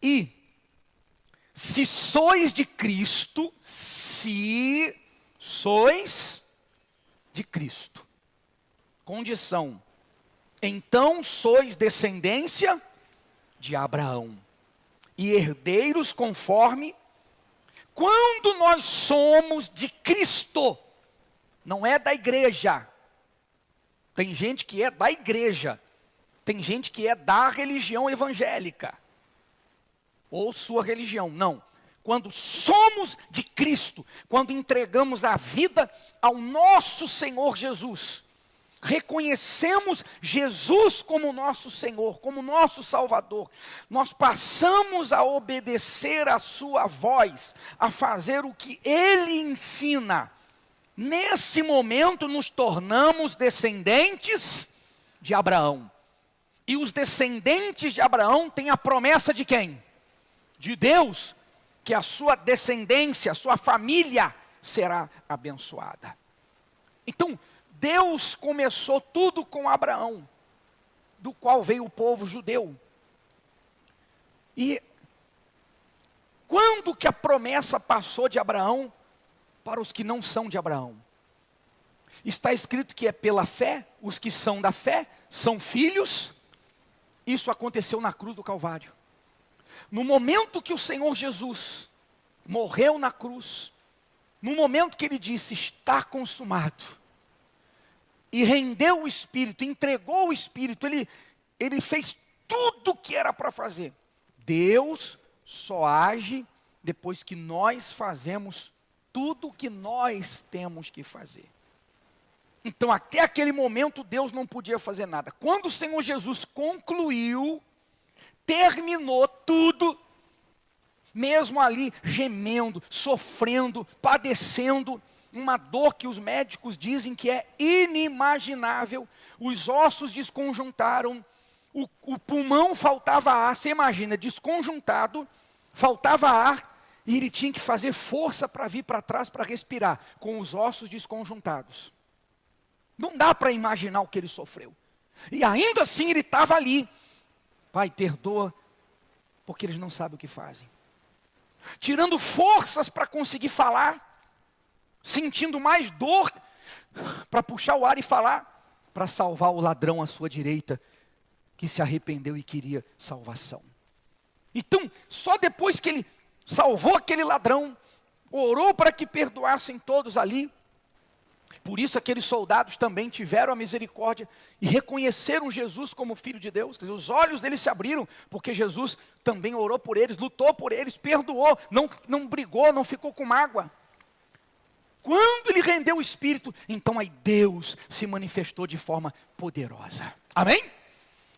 E se sois de Cristo, se sois de Cristo. Condição. Então sois descendência de Abraão e herdeiros conforme. Quando nós somos de Cristo, não é da igreja. Tem gente que é da igreja, tem gente que é da religião evangélica, ou sua religião, não. Quando somos de Cristo, quando entregamos a vida ao nosso Senhor Jesus, reconhecemos Jesus como nosso Senhor, como nosso Salvador, nós passamos a obedecer a sua voz, a fazer o que Ele ensina. Nesse momento nos tornamos descendentes de Abraão. E os descendentes de Abraão têm a promessa de quem? De Deus, que a sua descendência, a sua família será abençoada. Então, Deus começou tudo com Abraão, do qual veio o povo judeu. E quando que a promessa passou de Abraão para os que não são de Abraão? Está escrito que é pela fé, os que são da fé são filhos. Isso aconteceu na cruz do Calvário. No momento que o Senhor Jesus morreu na cruz, no momento que Ele disse, está consumado, e rendeu o Espírito, entregou o Espírito, Ele fez tudo o que era para fazer. Deus só age depois que nós fazemos tudo o que nós temos que fazer. Então até aquele momento Deus não podia fazer nada. Quando o Senhor Jesus concluiu, terminou tudo, mesmo ali gemendo, sofrendo, padecendo, uma dor que os médicos dizem que é inimaginável, os ossos desconjuntaram, o pulmão faltava ar, você imagina, desconjuntado, faltava ar, e ele tinha que fazer força para vir para trás para respirar, com os ossos desconjuntados. Não dá para imaginar o que ele sofreu. E ainda assim ele estava ali. Pai, perdoa, porque eles não sabem o que fazem. Tirando forças para conseguir falar, sentindo mais dor para puxar o ar e falar, para salvar o ladrão à sua direita, que se arrependeu e queria salvação. Então, só depois que ele salvou aquele ladrão, orou para que perdoassem todos ali, por isso aqueles soldados também tiveram a misericórdia e reconheceram Jesus como Filho de Deus. Quer dizer, os olhos deles se abriram, porque Jesus também orou por eles, lutou por eles, perdoou, não brigou, não ficou com mágoa. Quando ele rendeu o Espírito, então aí Deus se manifestou de forma poderosa. Amém?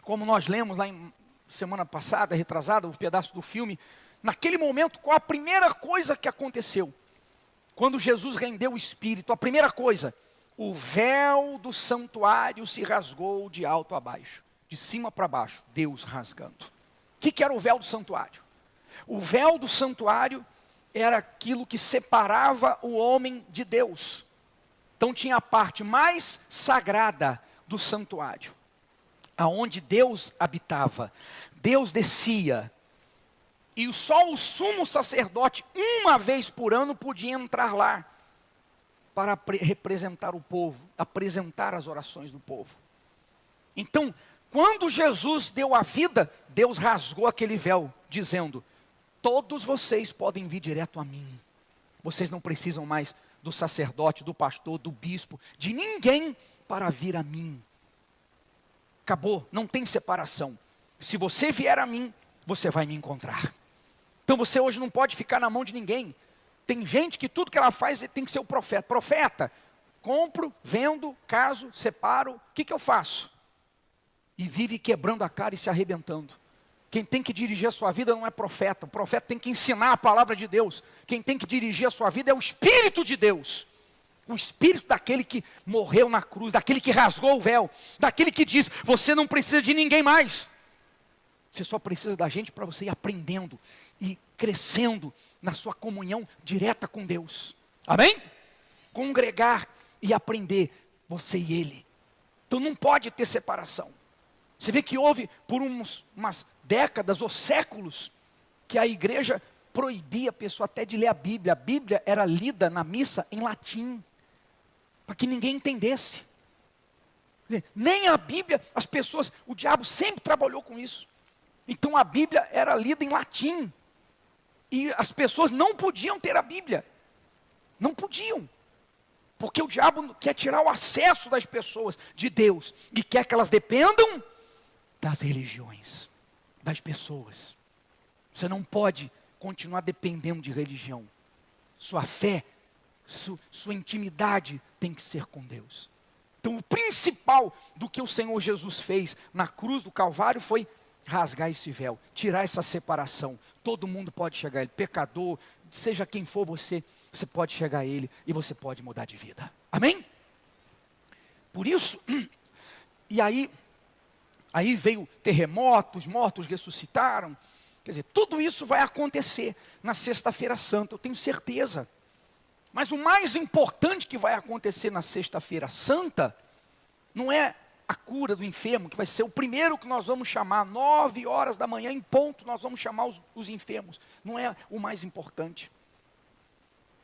Como nós lemos lá em semana passada, retrasada, um pedaço do filme, naquele momento, qual a primeira coisa que aconteceu? Quando Jesus rendeu o Espírito, a primeira coisa, o véu do santuário se rasgou de alto a baixo, de cima para baixo, Deus rasgando. O que era o véu do santuário? O véu do santuário era aquilo que separava o homem de Deus. Então tinha a parte mais sagrada do santuário, aonde Deus habitava. Deus descia, e só o sumo sacerdote, uma vez por ano, podia entrar lá, para representar o povo, apresentar as orações do povo. Então, quando Jesus deu a vida, Deus rasgou aquele véu, dizendo, todos vocês podem vir direto a mim. Vocês não precisam mais do sacerdote, do pastor, do bispo, de ninguém para vir a mim. Acabou, não tem separação. Se você vier a mim, você vai me encontrar. Então você hoje não pode ficar na mão de ninguém. Tem gente que tudo que ela faz tem que ser o profeta. Profeta, compro, vendo, caso, separo, o que eu faço? E vive quebrando a cara e se arrebentando. Quem tem que dirigir a sua vida não é profeta. O profeta tem que ensinar a palavra de Deus. Quem tem que dirigir a sua vida é o Espírito de Deus. O Espírito daquele que morreu na cruz, daquele que rasgou o véu, daquele que diz, você não precisa de ninguém mais. Você só precisa da gente para você ir aprendendo e crescendo na sua comunhão direta com Deus. Amém? Congregar e aprender, você e Ele. Então não pode ter separação. Você vê que houve por umas décadas ou séculos, que a igreja proibia a pessoa até de ler a Bíblia. A Bíblia era lida na missa em latim, para que ninguém entendesse. Nem a Bíblia, as pessoas, o diabo sempre trabalhou com isso. Então a Bíblia era lida em latim. E as pessoas não podiam ter a Bíblia. Não podiam. Porque o diabo quer tirar o acesso das pessoas de Deus. E quer que elas dependam das religiões, das pessoas. Você não pode continuar dependendo de religião. Sua fé, sua intimidade tem que ser com Deus. Então o principal do que o Senhor Jesus fez na cruz do Calvário foi rasgar esse véu, tirar essa separação. Todo mundo pode chegar a Ele, pecador, seja quem for você pode chegar a Ele e você pode mudar de vida. Amém? Por isso, e aí veio terremotos, mortos ressuscitaram. Quer dizer, tudo isso vai acontecer na Sexta-feira Santa, eu tenho certeza. Mas o mais importante que vai acontecer na Sexta-feira Santa não é a cura do enfermo, que vai ser o primeiro que nós vamos chamar, 9 horas da manhã em ponto, nós vamos chamar os enfermos. Não é o mais importante.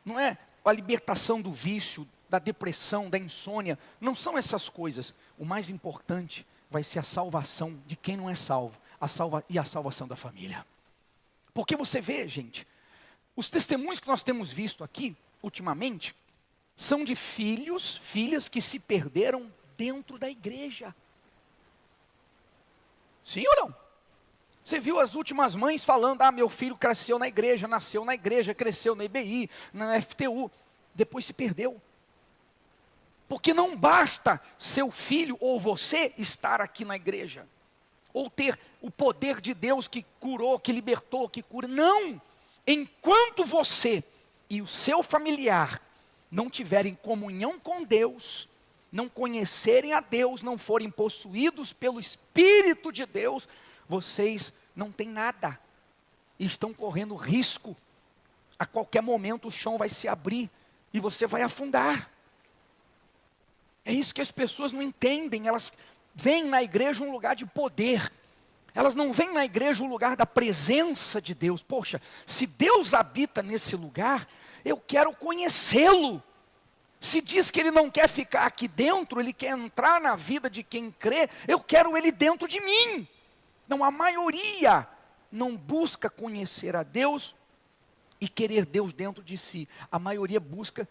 Não é a libertação do vício, da depressão, da insônia. Não são essas coisas. O mais importante vai ser a salvação de quem não é salvo. E a salvação da família. Porque você vê, gente, os testemunhos que nós temos visto aqui, ultimamente, são de filhos, filhas que se perderam dentro da igreja. Sim ou não? Você viu as últimas mães falando, meu filho cresceu na igreja, nasceu na igreja, cresceu na IBI, na FTU, depois se perdeu. Porque não basta seu filho ou você estar aqui na igreja, ou ter o poder de Deus que curou, que libertou, que cura. Não! Enquanto você e o seu familiar não tiverem comunhão com Deus, não conhecerem a Deus, não forem possuídos pelo Espírito de Deus, vocês não têm nada. E estão correndo risco. A qualquer momento o chão vai se abrir e você vai afundar. É isso que as pessoas não entendem. Elas veem na igreja um lugar de poder. Elas não veem na igreja um lugar da presença de Deus. Poxa, se Deus habita nesse lugar, eu quero conhecê-lo. Se diz que Ele não quer ficar aqui dentro, Ele quer entrar na vida de quem crê, eu quero Ele dentro de mim. Não, a maioria não busca conhecer a Deus e querer Deus dentro de si. A maioria busca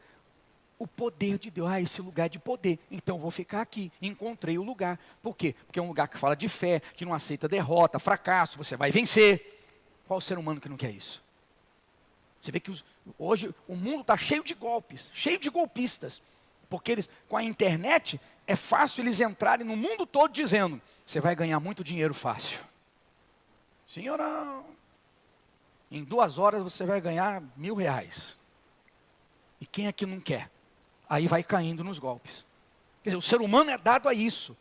o poder de Deus. Esse lugar é de poder, então eu vou ficar aqui. Encontrei o lugar. Por quê? Porque é um lugar que fala de fé, que não aceita derrota, fracasso, você vai vencer. Qual ser humano que não quer isso? Você vê que hoje o mundo está cheio de golpes, cheio de golpistas. Porque eles, com a internet, é fácil eles entrarem no mundo todo dizendo, você vai ganhar muito dinheiro fácil. Sim ou não? Em 2 horas você vai ganhar R$1.000. E quem é que não quer? Aí vai caindo nos golpes. Quer dizer, o ser humano é dado a isso.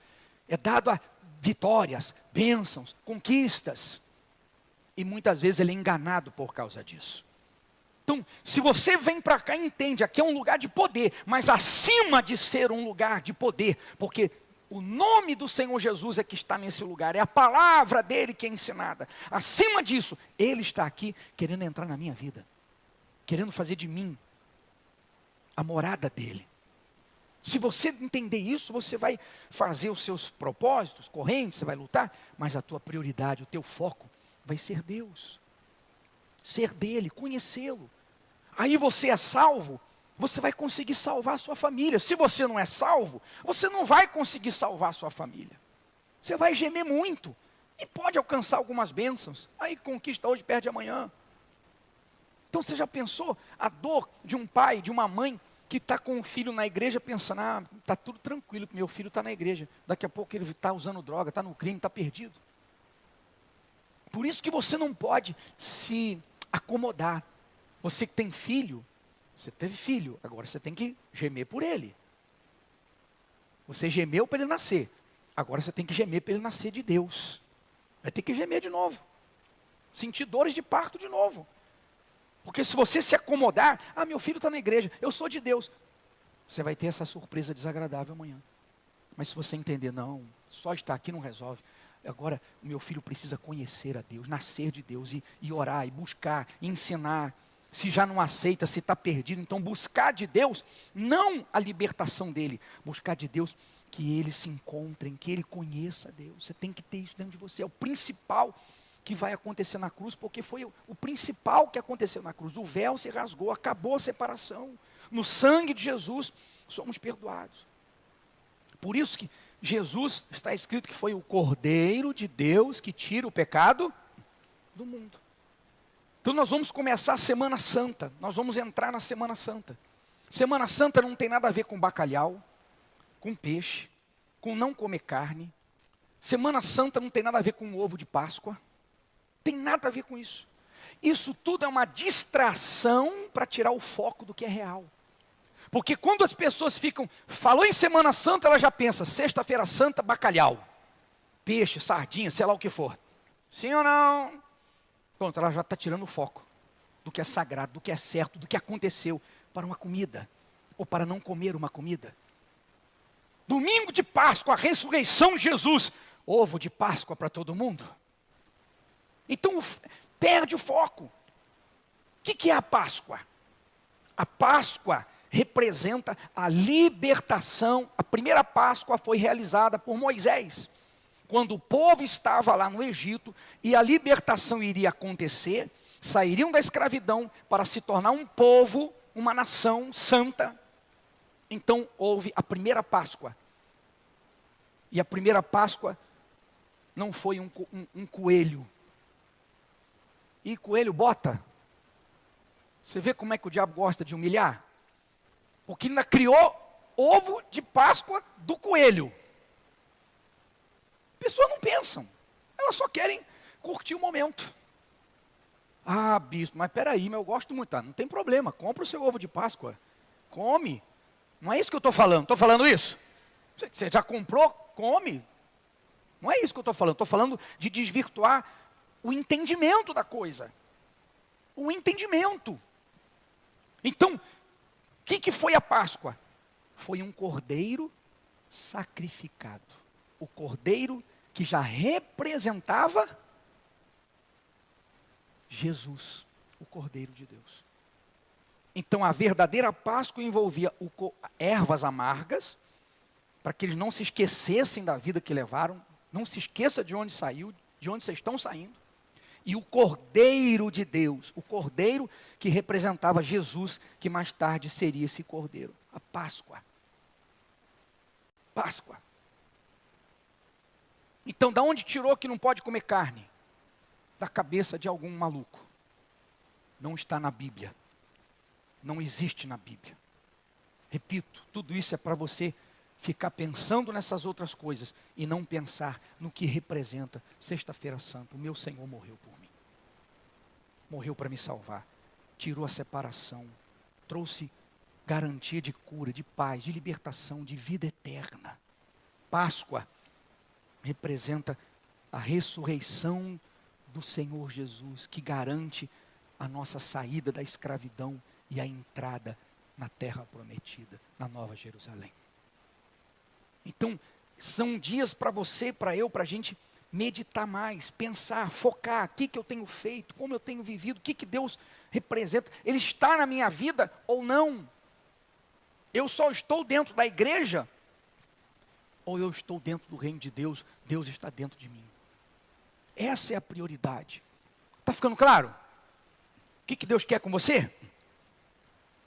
É dado a vitórias, bênçãos, conquistas. E muitas vezes ele é enganado por causa disso. Então, se você vem para cá e entende, aqui é um lugar de poder, mas acima de ser um lugar de poder, porque o nome do Senhor Jesus é que está nesse lugar, é a palavra dele que é ensinada. Acima disso, ele está aqui querendo entrar na minha vida, querendo fazer de mim a morada dele. Se você entender isso, você vai fazer os seus propósitos, correntes, você vai lutar, mas a tua prioridade, o teu foco vai ser Deus. Ser dele, conhecê-lo. Aí você é salvo, você vai conseguir salvar a sua família. Se você não é salvo, você não vai conseguir salvar a sua família. Você vai gemer muito e pode alcançar algumas bênçãos. Aí conquista hoje, perde amanhã. Então você já pensou a dor de um pai, de uma mãe que está com o filho na igreja pensando, está tudo tranquilo, meu filho está na igreja. Daqui a pouco ele está usando droga, está no crime, está perdido. Por isso que você não pode se acomodar. Você que tem filho, você teve filho, agora você tem que gemer por ele. Você gemeu para ele nascer, agora você tem que gemer para ele nascer de Deus. Vai ter que gemer de novo. Sentir dores de parto de novo. Porque se você se acomodar, meu filho está na igreja, eu sou de Deus. Você vai ter essa surpresa desagradável amanhã. Mas se você entender, não, só estar aqui não resolve. agora o meu filho precisa conhecer a Deus, nascer de Deus e orar, e buscar, e ensinar. Se já não aceita, se está perdido, então buscar de Deus, não a libertação dele, buscar de Deus que ele se encontre, que ele conheça a Deus. Você tem que ter isso dentro de você, é o principal que vai acontecer na cruz, porque foi o principal que aconteceu na cruz. O véu se rasgou, acabou a separação. No sangue de Jesus somos perdoados. Por isso que Jesus, está escrito que foi o Cordeiro de Deus que tira o pecado do mundo. Então nós vamos começar a Semana Santa, nós vamos entrar na Semana Santa. Semana Santa não tem nada a ver com bacalhau, com peixe, com não comer carne. Semana Santa não tem nada a ver com ovo de Páscoa. Tem nada a ver com isso. Isso tudo é uma distração para tirar o foco do que é real. Porque quando as pessoas falou em Semana Santa, ela já pensa, Sexta-feira Santa, bacalhau, peixe, sardinha, sei lá o que for. Sim ou não? Pronto, ela já está tirando o foco do que é sagrado, do que é certo, do que aconteceu para uma comida, ou para não comer uma comida. Domingo de Páscoa, a ressurreição de Jesus, ovo de Páscoa para todo mundo. Então, perde o foco. O que é a Páscoa? A Páscoa representa a libertação. A primeira Páscoa foi realizada por Moisés, quando o povo estava lá no Egito, e a libertação iria acontecer, sairiam da escravidão para se tornar um povo, uma nação santa. Então houve a primeira Páscoa. E a primeira Páscoa não foi um coelho. E coelho bota. Você vê como é que o diabo gosta de humilhar? Porque ainda criou ovo de Páscoa do coelho. Pessoas não pensam. Elas só querem curtir o momento. Ah, bispo, mas peraí, eu gosto muito. Ah, não tem problema, compra o seu ovo de Páscoa. Come. Não é isso que eu estou falando. Estou falando isso? Você já comprou? Come. Não é isso que eu estou falando. Estou falando de desvirtuar o entendimento da coisa. O entendimento. Então, o que foi a Páscoa? Foi um cordeiro sacrificado. O cordeiro que já representava Jesus, o Cordeiro de Deus. Então a verdadeira Páscoa envolvia ervas amargas, para que eles não se esquecessem da vida que levaram, não se esqueça de onde saiu, de onde vocês estão saindo. E o Cordeiro de Deus, o Cordeiro que representava Jesus, que mais tarde seria esse Cordeiro. A Páscoa. Páscoa. Então, da onde tirou que não pode comer carne? Da cabeça de algum maluco. Não está na Bíblia. Não existe na Bíblia. Repito, tudo isso é para você ficar pensando nessas outras coisas e não pensar no que representa Sexta-feira Santa. O meu Senhor morreu por mim. Morreu para me salvar. Tirou a separação. Trouxe garantia de cura, de paz, de libertação, de vida eterna. Páscoa representa a ressurreição do Senhor Jesus, que garante a nossa saída da escravidão e a entrada na terra prometida, na Nova Jerusalém. Então, são dias para você, para eu, para a gente meditar mais, pensar, focar, o que eu tenho feito, como eu tenho vivido, o que Deus representa. Ele está na minha vida ou não? Eu só estou dentro da igreja? Ou eu estou dentro do reino de Deus, Deus está dentro de mim. Essa é a prioridade. Está ficando claro? O que Deus quer com você?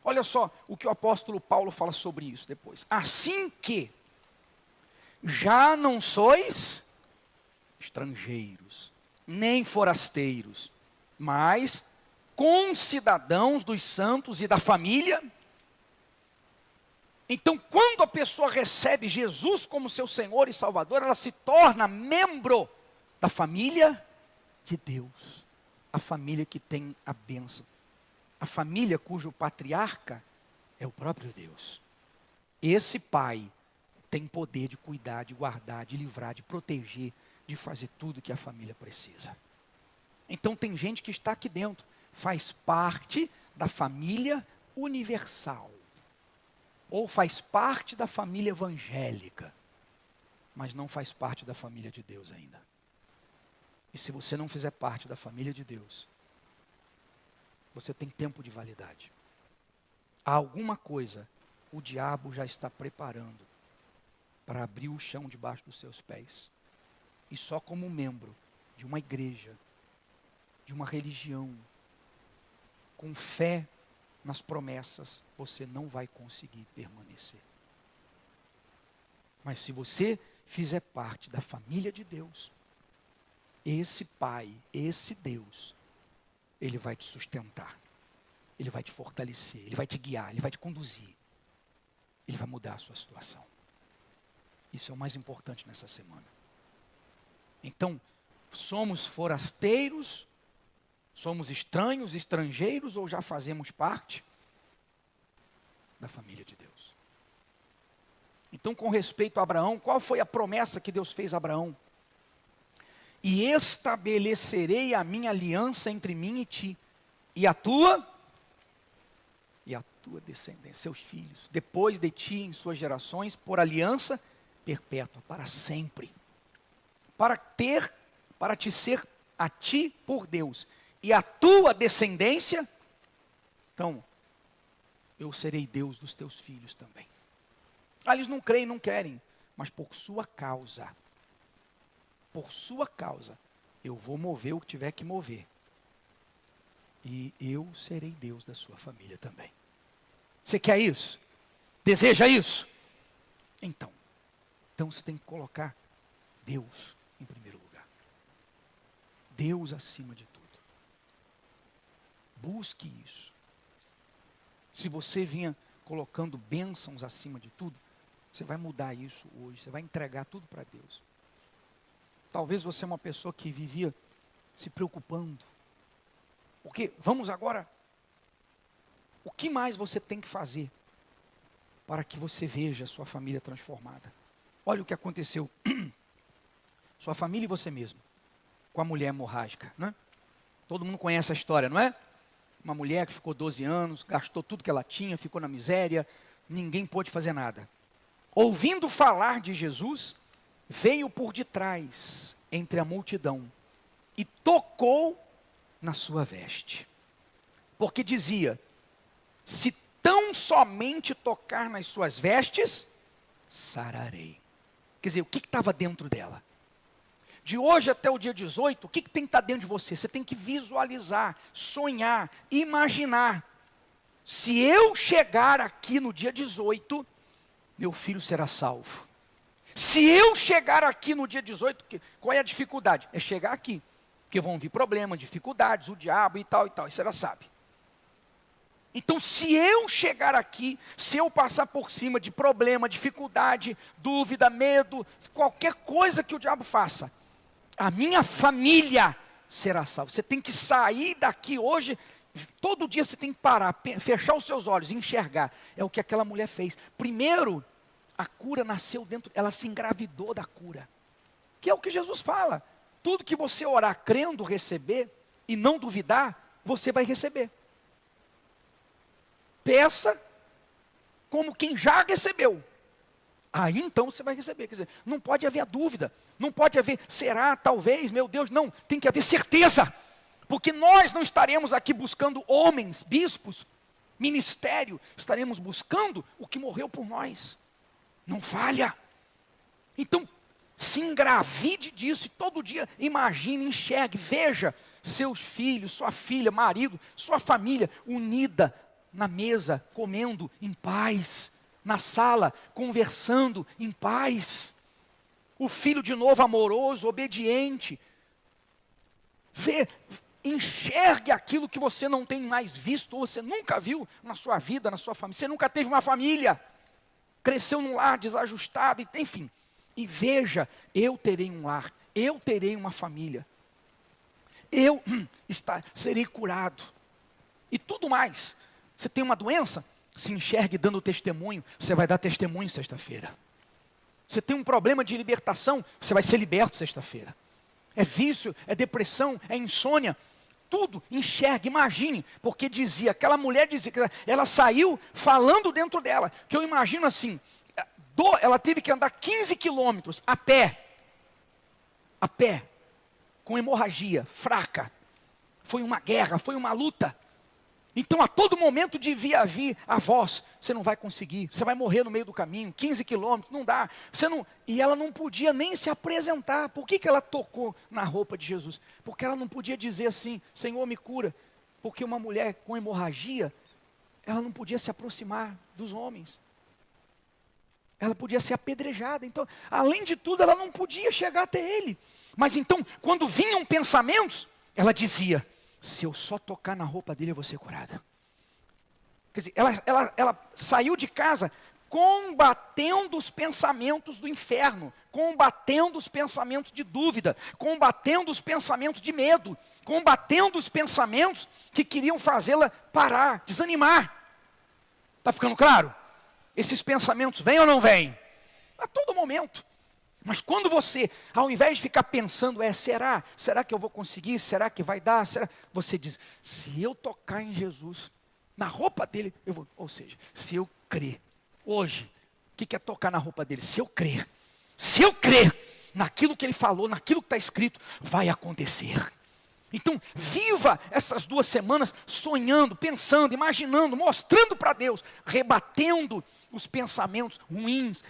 Olha só o que o apóstolo Paulo fala sobre isso depois. Assim que já não sois estrangeiros, nem forasteiros, mas concidadãos dos santos e da família. Então, quando a pessoa recebe Jesus como seu Senhor e Salvador, ela se torna membro da família de Deus. A família que tem a bênção. A família cujo patriarca é o próprio Deus. Esse pai tem poder de cuidar, de guardar, de livrar, de proteger, de fazer tudo que a família precisa. Então tem gente que está aqui dentro, faz parte da família universal. Ou faz parte da família evangélica, mas não faz parte da família de Deus ainda. E se você não fizer parte da família de Deus, você tem tempo de validade. Há alguma coisa o diabo já está preparando para abrir o chão debaixo dos seus pés. E só como membro de uma igreja, de uma religião, com fé nas promessas, você não vai conseguir permanecer. Mas se você fizer parte da família de Deus, esse Pai, esse Deus, Ele vai te sustentar, Ele vai te fortalecer, Ele vai te guiar, Ele vai te conduzir, Ele vai mudar a sua situação. Isso é o mais importante nessa semana. Então, somos forasteiros, somos estranhos, estrangeiros, ou já fazemos parte da família de Deus? Então, com respeito a Abraão, qual foi a promessa que Deus fez a Abraão? E estabelecerei a minha aliança entre mim e ti, e a tua descendência, seus filhos, depois de ti em suas gerações, por aliança perpétua, para sempre. Para te ser a ti por Deus, e a tua descendência, então, eu serei Deus dos teus filhos também. Eles não creem, não querem, mas por sua causa, eu vou mover o que tiver que mover. E eu serei Deus da sua família também. Você quer isso? Deseja isso? Então você tem que colocar Deus em primeiro lugar. Deus acima de tudo. Busque isso. Se você vinha colocando bênçãos acima de tudo, você vai mudar isso hoje, você vai entregar tudo para Deus. Talvez você é uma pessoa que vivia se preocupando. Porque, vamos agora, o que mais você tem que fazer para que você veja a sua família transformada? Olha o que aconteceu. Sua família e você mesmo, com a mulher hemorrágica, né? Todo mundo conhece a história, não é? Uma mulher que ficou 12 anos, gastou tudo que ela tinha, ficou na miséria, ninguém pôde fazer nada. Ouvindo falar de Jesus, veio por detrás, entre a multidão, e tocou na sua veste. Porque dizia, se tão somente tocar nas suas vestes, sararei. Quer dizer, o que estava dentro dela? De hoje até o dia 18, o que tem que estar dentro de você? Você tem que visualizar, sonhar, imaginar. Se eu chegar aqui no dia 18, meu filho será salvo. Se eu chegar aqui no dia 18, qual é a dificuldade? É chegar aqui, porque vão vir problemas, dificuldades, o diabo e tal, isso você já sabe. Então, se eu chegar aqui, se eu passar por cima de problema, dificuldade, dúvida, medo, qualquer coisa que o diabo faça, a minha família será salva. Você tem que sair daqui hoje, todo dia você tem que parar, fechar os seus olhos, enxergar. É o que aquela mulher fez. Primeiro, a cura nasceu dentro, ela se engravidou da cura. Que é o que Jesus fala. Tudo que você orar crendo receber e não duvidar, você vai receber. Peça como quem já recebeu. Aí então você vai receber. Quer dizer, não pode haver dúvida. Não pode haver, será, talvez, meu Deus. Não, tem que haver certeza. Porque nós não estaremos aqui buscando homens, bispos, ministério. Estaremos buscando o que morreu por nós. Não falha. Então, se engravide disso e todo dia imagine, enxergue, veja seus filhos, sua filha, marido, sua família unida na mesa, comendo em paz, na sala, conversando em paz. O filho de novo amoroso, obediente. Enxergue aquilo que você não tem mais visto, ou você nunca viu na sua vida, na sua família. Você nunca teve uma família. Cresceu num lar desajustado, enfim. E veja, eu terei um lar, eu terei uma família. Eu serei curado. E tudo mais. Você tem uma doença? Se enxergue dando testemunho, você vai dar testemunho sexta-feira. Você tem um problema de libertação, você vai ser liberto sexta-feira. É vício, é depressão, é insônia. Tudo, enxergue, imagine. Porque aquela mulher dizia, que ela saiu falando dentro dela. Que eu imagino assim, ela teve que andar 15 quilômetros a pé. com hemorragia, fraca. Foi uma guerra, foi uma luta. Então a todo momento devia vir a voz: você não vai conseguir, você vai morrer no meio do caminho, 15 quilômetros, não dá. Você não... E ela não podia nem se apresentar. Por que ela tocou na roupa de Jesus? Porque ela não podia dizer assim: Senhor, me cura. Porque uma mulher com hemorragia, ela não podia se aproximar dos homens. Ela podia ser apedrejada. Então, além de tudo, ela não podia chegar até ele. Mas então, quando vinham pensamentos, ela dizia: se eu só tocar na roupa dele, eu vou ser curada. Quer dizer, ela saiu de casa combatendo os pensamentos do inferno, combatendo os pensamentos de dúvida, combatendo os pensamentos de medo, combatendo os pensamentos que queriam fazê-la parar, desanimar. Está ficando claro? Esses pensamentos vêm ou não vêm? A todo momento. Mas quando você, ao invés de ficar pensando, será que eu vou conseguir? Será que vai dar? Você diz: se eu tocar em Jesus, na roupa dele, eu vou. Ou seja, se eu crer, hoje, o que é tocar na roupa dele? Se eu crer naquilo que ele falou, naquilo que está escrito, vai acontecer. Então, viva essas 2 semanas sonhando, pensando, imaginando, mostrando para Deus, rebatendo os pensamentos ruins,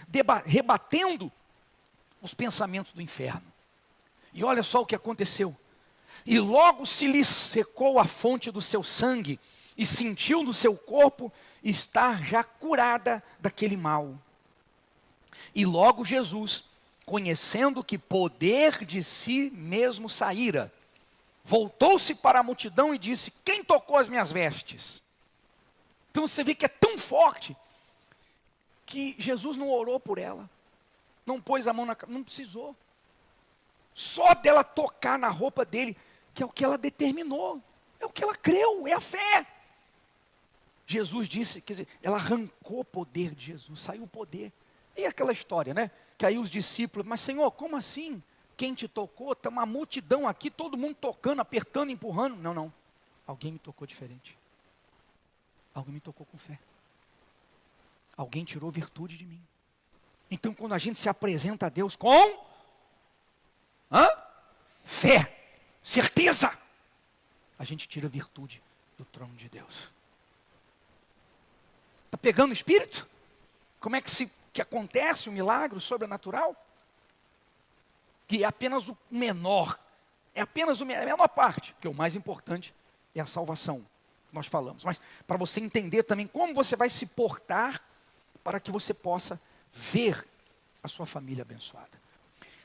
rebatendo os pensamentos do inferno. E olha só o que aconteceu. E logo se lhe secou a fonte do seu sangue, e sentiu no seu corpo estar já curada daquele mal. E logo Jesus, conhecendo que poder de si mesmo saíra, voltou-se para a multidão e disse: quem tocou as minhas vestes? Então você vê que é tão forte, que Jesus não orou por ela, não pôs a mão na cabeça, não precisou. Só dela tocar na roupa dele, que é o que ela determinou, é o que ela creu, é a fé. Jesus disse, quer dizer, ela arrancou o poder de Jesus, saiu o poder. E aquela história, né? Que aí os discípulos: mas Senhor, como assim? Quem te tocou? Está uma multidão aqui, todo mundo tocando, apertando, empurrando. Não. Alguém me tocou diferente. Alguém me tocou com fé. Alguém tirou virtude de mim. Então, quando a gente se apresenta a Deus com fé, certeza, a gente tira virtude do trono de Deus. Está pegando o Espírito? Como é que acontece o milagre, o sobrenatural? Que é apenas o menor, é apenas a menor parte, porque o mais importante é a salvação, que nós falamos. Mas para você entender também como você vai se portar, para que você possa ver a sua família abençoada.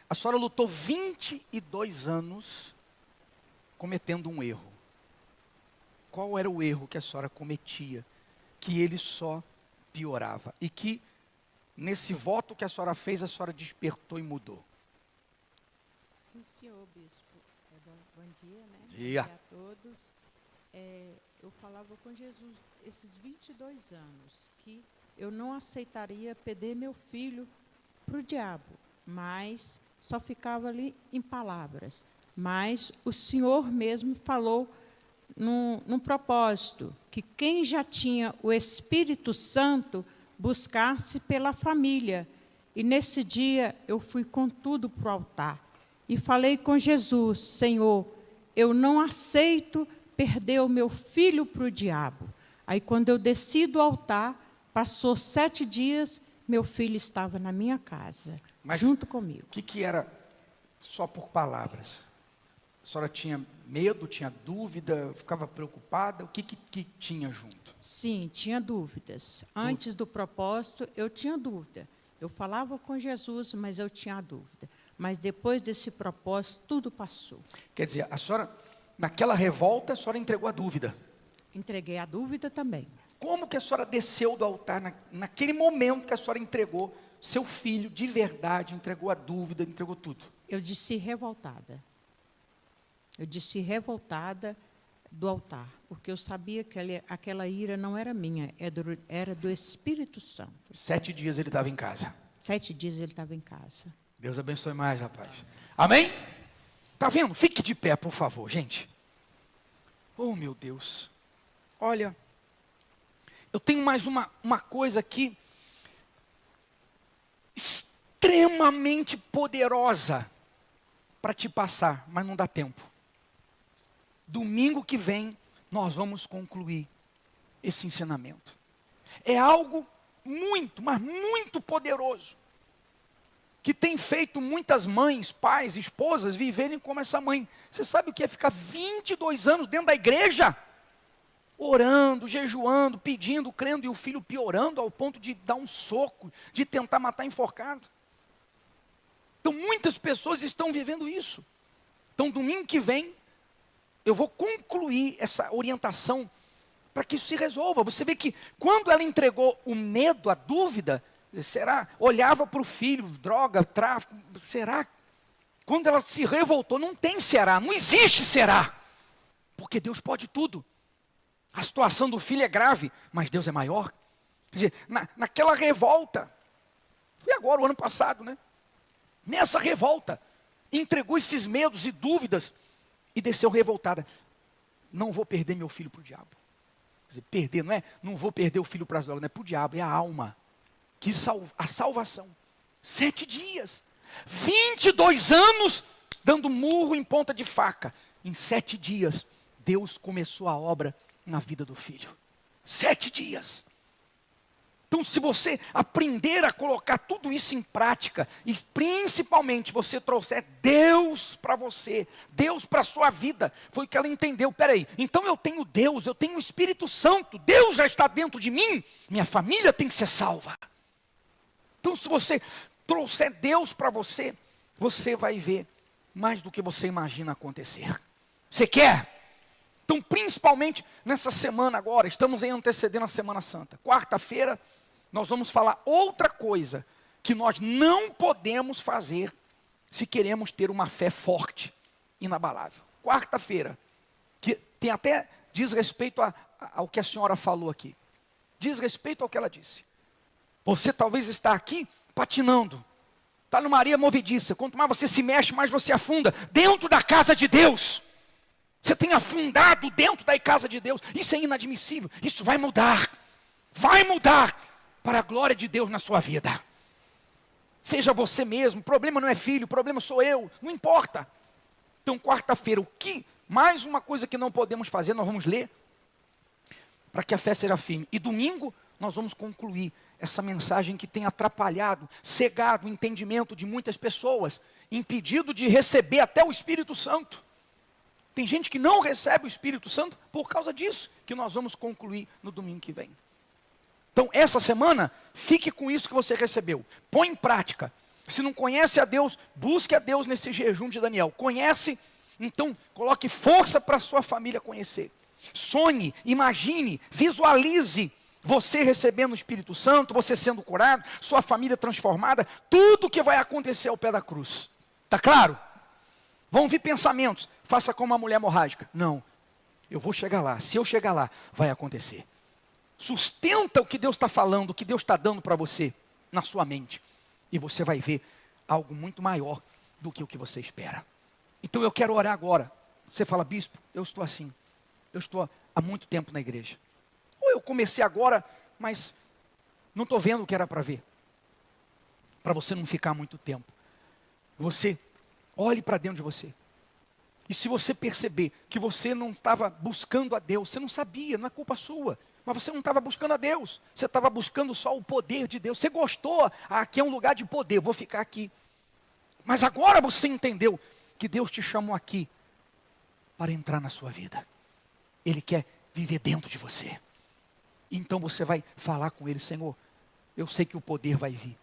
A senhora lutou 22 anos cometendo um erro. Qual era o erro que a senhora cometia? Que ele só piorava. E que nesse voto que a senhora fez, a senhora despertou e mudou. Sim, senhor bispo. Bom dia, né? Bom dia a todos. Eu falava com Jesus esses 22 anos que eu não aceitaria perder meu filho para o diabo, mas só ficava ali em palavras. Mas o Senhor mesmo falou num propósito, que quem já tinha o Espírito Santo buscasse pela família. E nesse dia eu fui com tudo para o altar. E falei com Jesus: Senhor, eu não aceito perder o meu filho para o diabo. Aí quando eu desci do altar, passou 7 dias, meu filho estava na minha casa, junto comigo. O que era só por palavras? A senhora tinha medo, tinha dúvida, ficava preocupada? O que tinha junto? Sim, tinha dúvidas. Antes do propósito, eu tinha dúvida. Eu falava com Jesus, mas eu tinha dúvida. Mas depois desse propósito, tudo passou. Quer dizer, a senhora, naquela revolta, a senhora entregou a dúvida. Entreguei a dúvida também. Como que a senhora desceu do altar, naquele momento que a senhora entregou seu filho de verdade, entregou a dúvida, entregou tudo? Eu disse revoltada. Eu disse revoltada do altar, porque eu sabia que aquela ira não era minha, era do Espírito Santo. 7 dias ele estava em casa. 7 dias ele estava em casa. Deus abençoe mais, rapaz. Amém? Está vendo? Fique de pé, por favor, gente. Oh, meu Deus. Olha, eu tenho mais uma coisa aqui extremamente poderosa para te passar, mas não dá tempo. Domingo que vem, nós vamos concluir esse ensinamento. É algo muito, mas muito poderoso, que tem feito muitas mães, pais, esposas viverem como essa mãe. Você sabe o que é ficar 22 anos dentro da igreja? Orando, jejuando, pedindo, crendo, e o filho piorando ao ponto de dar um soco, de tentar matar enforcado. Então muitas pessoas estão vivendo isso. Então domingo que vem, eu vou concluir essa orientação para que isso se resolva. Você vê que quando ela entregou o medo, a dúvida, será? Olhava para o filho, droga, tráfico, será? Quando ela se revoltou, não tem será, não existe será. Porque Deus pode tudo. A situação do filho é grave, mas Deus é maior. Quer dizer, naquela revolta, foi agora, o ano passado, né? Nessa revolta, entregou esses medos e dúvidas e desceu revoltada. Não vou perder meu filho para o diabo. Quer dizer, perder não vou perder o filho para as drogas, não é para o diabo, é a alma. A salvação. 7 dias. 22 anos dando murro em ponta de faca. Em 7 dias, Deus começou a obra na vida do filho. 7 dias. Então, se você aprender a colocar tudo isso em prática, e principalmente você trouxer Deus para você, Deus para a sua vida, foi o que ela entendeu. Peraí, então eu tenho Deus, eu tenho o Espírito Santo, Deus já está dentro de mim, minha família tem que ser salva. Então, se você trouxer Deus para você, você vai ver mais do que você imagina acontecer. Você quer? Então, principalmente nessa semana agora, estamos em antecedendo a Semana Santa. Quarta-feira, nós vamos falar outra coisa que nós não podemos fazer se queremos ter uma fé forte, inabalável. Quarta-feira, que tem até diz respeito ao que a senhora falou aqui. Diz respeito ao que ela disse. Você talvez está aqui patinando. Está numa areia movediça. Quanto mais você se mexe, mais você afunda. Dentro da casa de Deus. Você tem afundado dentro da casa de Deus. Isso é inadmissível. Isso vai mudar. Vai mudar para a glória de Deus na sua vida. Seja você mesmo. O problema não é filho, o problema sou eu. Não importa. Então, quarta-feira, mais uma coisa que não podemos fazer, nós vamos ler para que a fé seja firme. E domingo, nós vamos concluir essa mensagem que tem atrapalhado, cegado o entendimento de muitas pessoas, impedido de receber até o Espírito Santo. Tem gente que não recebe o Espírito Santo por causa disso, que nós vamos concluir no domingo que vem. Então, essa semana, fique com isso que você recebeu. Põe em prática. Se não conhece a Deus, busque a Deus nesse jejum de Daniel. Conhece, então coloque força para a sua família conhecer. Sonhe, imagine, visualize você recebendo o Espírito Santo, você sendo curado, sua família transformada, tudo que vai acontecer ao pé da cruz. Está claro? Vão vir pensamentos, faça como uma mulher hemorrágica. Não, eu vou chegar lá, se eu chegar lá, vai acontecer. Sustenta o que Deus está falando, o que Deus está dando para você, na sua mente. E você vai ver algo muito maior do que o que você espera. Então eu quero orar agora. Você fala, bispo, eu estou assim. Eu estou há muito tempo na igreja. Ou eu comecei agora, mas não estou vendo o que era para ver. Para você não ficar muito tempo. Você olhe para dentro de você. E se você perceber que você não estava buscando a Deus, você não sabia, não é culpa sua. Mas você não estava buscando a Deus. Você estava buscando só o poder de Deus. Você gostou, aqui é um lugar de poder, vou ficar aqui. Mas agora você entendeu que Deus te chamou aqui para entrar na sua vida. Ele quer viver dentro de você. Então você vai falar com Ele, Senhor, eu sei que o poder vai vir,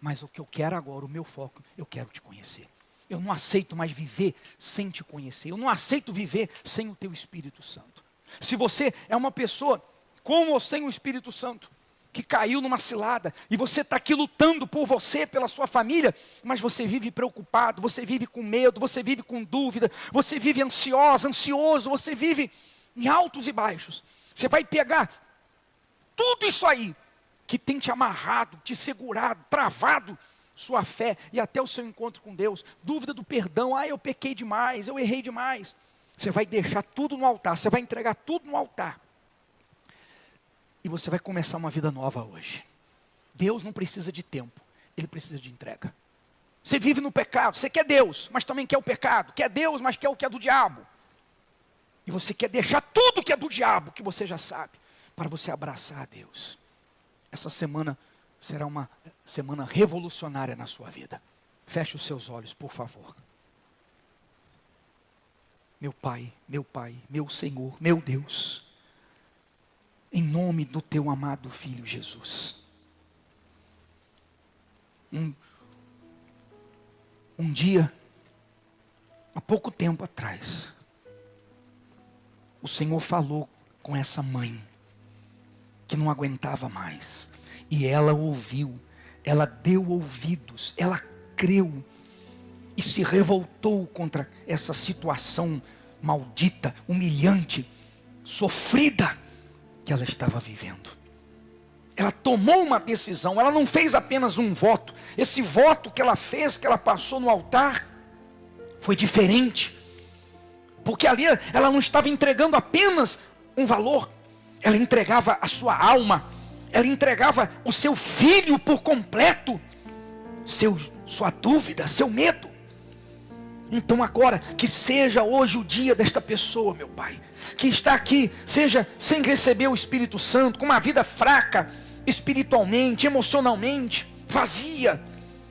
mas o que eu quero agora, o meu foco, eu quero te conhecer. Eu não aceito mais viver sem te conhecer. Eu não aceito viver sem o teu Espírito Santo. Se você é uma pessoa com ou sem o Espírito Santo, que caiu numa cilada, e você está aqui lutando por você, pela sua família, mas você vive preocupado, você vive com medo, você vive com dúvida, você vive ansioso, você vive em altos e baixos. Você vai pegar tudo isso aí, que tem te amarrado, te segurado, travado, sua fé e até o seu encontro com Deus, dúvida do perdão, eu pequei demais, eu errei demais. Você vai deixar tudo no altar, você vai entregar tudo no altar. E você vai começar uma vida nova hoje. Deus não precisa de tempo, Ele precisa de entrega. Você vive no pecado, você quer Deus, mas também quer o pecado. Quer Deus, mas quer o que é do diabo. E você quer deixar tudo que é do diabo, que você já sabe, para você abraçar a Deus. Essa semana será uma semana revolucionária na sua vida. Feche os seus olhos, por favor. Meu Pai, meu Senhor, meu Deus, em nome do teu amado Filho Jesus. Um dia, há pouco tempo atrás, o Senhor falou com essa mãe, que não aguentava mais. E ela ouviu, ela deu ouvidos, ela creu e se revoltou contra essa situação maldita, humilhante, sofrida que ela estava vivendo. Ela tomou uma decisão, ela não fez apenas um voto. Esse voto que ela fez, que ela passou no altar, foi diferente. Porque ali ela não estava entregando apenas um valor, ela entregava a sua alma, ela entregava o seu filho por completo, sua dúvida, seu medo. Então agora, que seja hoje o dia desta pessoa, meu Pai, que está aqui, seja sem receber o Espírito Santo, com uma vida fraca, espiritualmente, emocionalmente, vazia,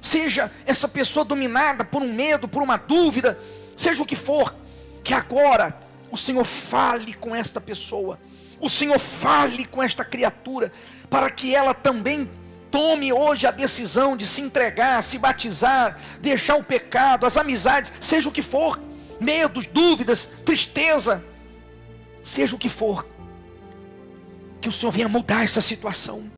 seja essa pessoa dominada por um medo, por uma dúvida, seja o que for, que agora o Senhor fale com esta pessoa, o Senhor fale com esta criatura, para que ela também tome hoje a decisão de se entregar, se batizar, deixar o pecado, as amizades, seja o que for, medos, dúvidas, tristeza, seja o que for, que o Senhor venha mudar essa situação.